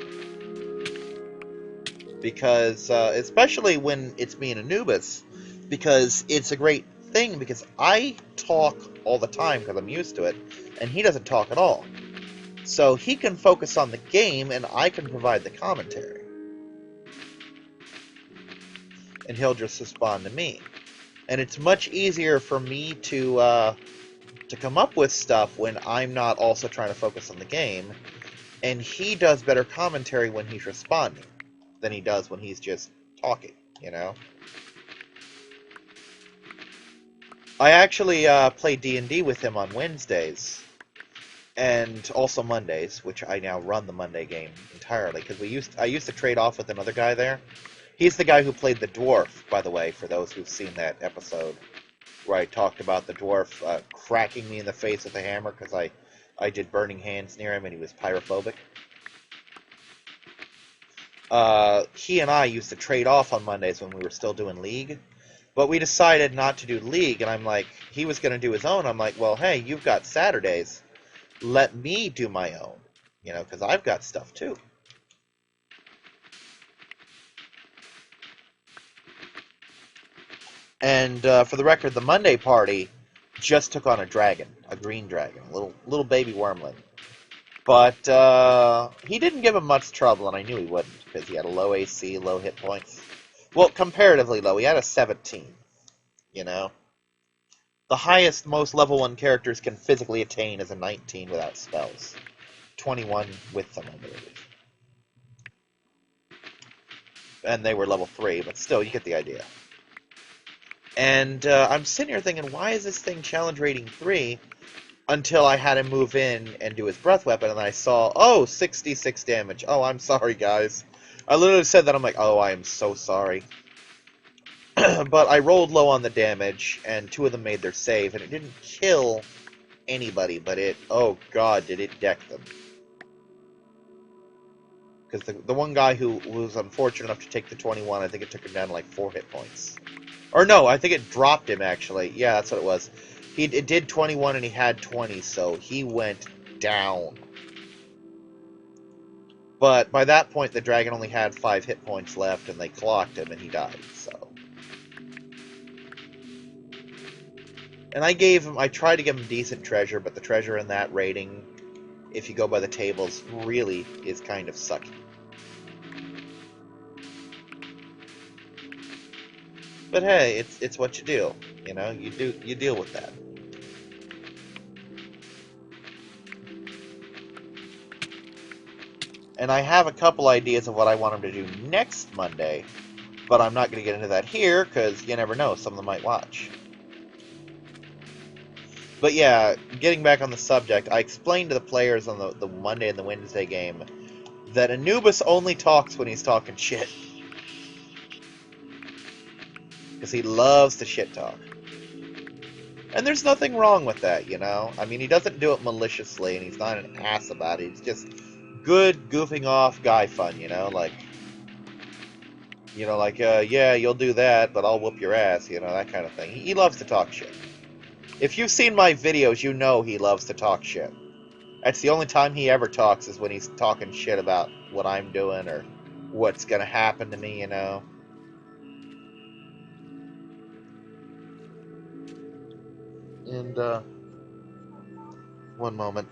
[SPEAKER 1] Because, especially when it's me and Anubis, because it's a great thing, because I talk all the time because I'm used to it, and he doesn't talk at all. So he can focus on the game, and I can provide the commentary. And he'll just respond to me. And it's much easier for me to come up with stuff when I'm not also trying to focus on the game. And he does better commentary when he's responding than he does when he's just talking, you know? I actually play D&D with him on Wednesdays. And also Mondays, which I now run the Monday game entirely. Because I used to trade off with another guy there. He's the guy who played the dwarf, by the way, for those who've seen that episode where I talked about the dwarf cracking me in the face with a hammer because I did burning hands near him and he was pyrophobic. he and I used to trade off on Mondays when we were still doing League. But we decided not to do League, and I'm like, he was going to do his own. I'm like, well, hey, you've got Saturdays. Let me do my own, you know, because I've got stuff too. And for the record, the Monday party just took on a dragon, a green dragon, a little baby wormling. But he didn't give him much trouble, and I knew he wouldn't, because he had a low AC, low hit points. Well, comparatively low. He had a 17, you know. The highest most level 1 characters can physically attain is a 19 without spells. 21 with them, I believe. And they were level 3, but still, you get the idea. And I'm sitting here thinking, why is this thing challenge rating 3? Until I had him move in and do his breath weapon, and then I saw, oh, 66 damage. Oh, I'm sorry, guys. I literally said that. I'm like, oh, I am so sorry. But I rolled low on the damage, and 2 of them made their save, and it didn't kill anybody, but it, oh god, did it deck them. Because the one guy who was unfortunate enough to take the 21, I think it took him down to like 4 hit points. Or no, I think it dropped him, actually. Yeah, that's what it was. It did 21 and he had 20, so he went down. But by that point, the dragon only had 5 hit points left, and they clocked him, and he died, so. And I tried to give him decent treasure, but the treasure in that rating, if you go by the tables, really is kind of sucky. But hey, it's what you do, you know, you deal with that. And I have a couple ideas of what I want him to do next Monday, but I'm not going to get into that here, because you never know, some of them might watch. But yeah, getting back on the subject, I explained to the players on the Monday and the Wednesday game that Anubis only talks when he's talking shit. Because he loves to shit talk. And there's nothing wrong with that, you know? I mean, he doesn't do it maliciously, and he's not an ass about it. He's just good, goofing off guy fun, you know? Like, yeah, you'll do that, but I'll whoop your ass, you know, that kind of thing. He loves to talk shit. If you've seen my videos, you know he loves to talk shit. That's the only time he ever talks, is when he's talking shit about what I'm doing or what's gonna happen to me, you know? And, one moment.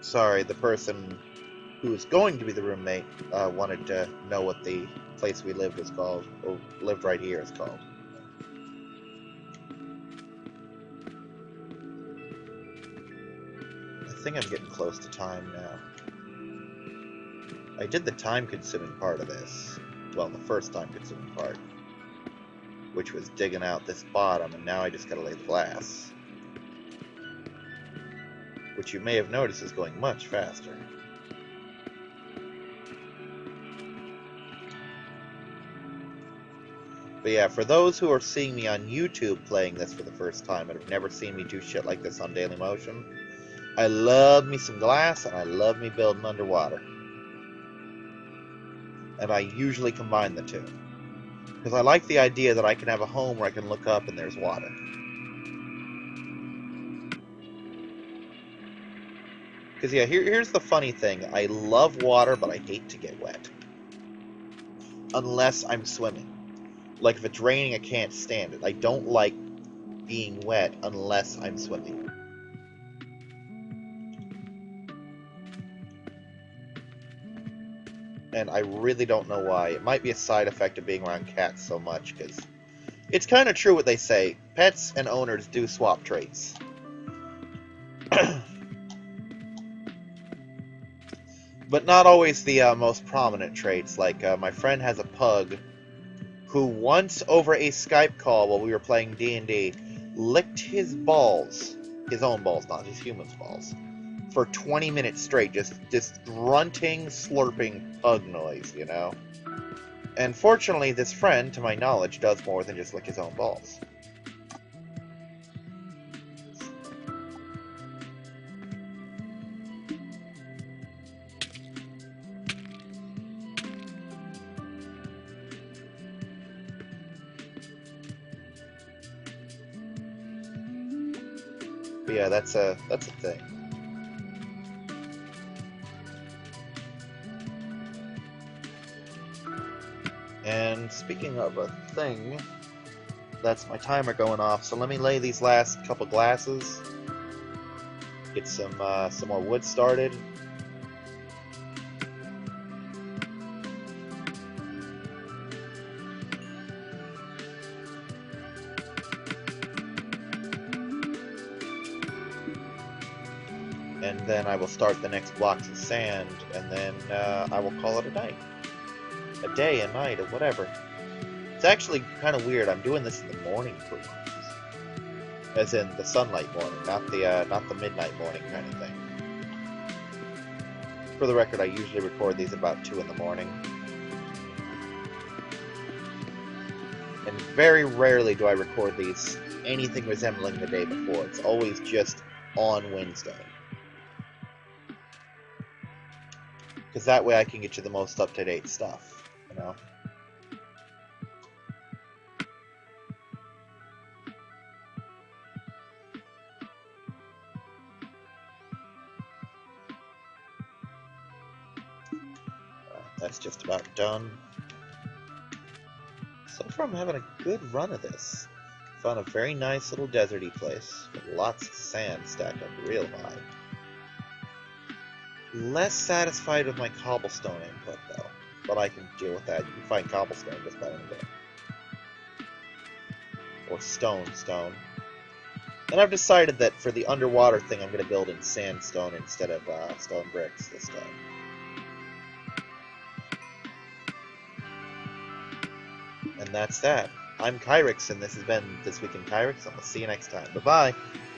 [SPEAKER 1] Sorry, the person who's going to be the roommate wanted to know what the place we lived is called, or lived right here is called. I think I'm getting close to time now. I did the time-consuming part of this. Well, the first time-consuming part. Which was digging out this bottom, and now I just gotta lay the glass. Which you may have noticed is going much faster. But yeah, for those who are seeing me on YouTube playing this for the first time and have never seen me do shit like this on Daily Motion, I love me some glass, and I love me building underwater. And I usually combine the two. Because I like the idea that I can have a home where I can look up and there's water. Because yeah, here's the funny thing. I love water, but I hate to get wet. Unless I'm swimming. Like, if it's raining, I can't stand it. I don't like being wet unless I'm swimming. And I really don't know why. It might be a side effect of being around cats so much, because it's kind of true what they say. Pets and owners do swap traits. But not always the most prominent traits. Like, my friend has a pug who once over a Skype call while we were playing D&D licked his balls, his own balls, not his human's balls, for 20 minutes straight, just grunting, slurping pug noise, you know? And fortunately, this friend, to my knowledge, does more than just lick his own balls. But yeah, that's a thing. And speaking of a thing, that's my timer going off. So let me lay these last couple glasses, get some more wood started. And then I will start the next blocks of sand, and then I will call it a night. A day, a night, or whatever. It's actually kind of weird. I'm doing this in the morning for once. As in the sunlight morning, not the midnight morning kind of thing. For the record, I usually record these about 2 in the morning. And very rarely do I record these anything resembling the day before. It's always just on Wednesday. Because that way I can get you the most up-to-date stuff, you know? That's just about done. So far I'm having a good run of this. Found a very nice little deserty place with lots of sand stacked up real high. Less satisfied with my cobblestone input though, but I can deal with that. You can find cobblestone just about anywhere. Or stone. And I've decided that for the underwater thing I'm going to build in sandstone instead of stone bricks this time. And that's that. I'm Kyrix, and this has been This Week in Kyrix, and we'll see you next time. Bye-bye!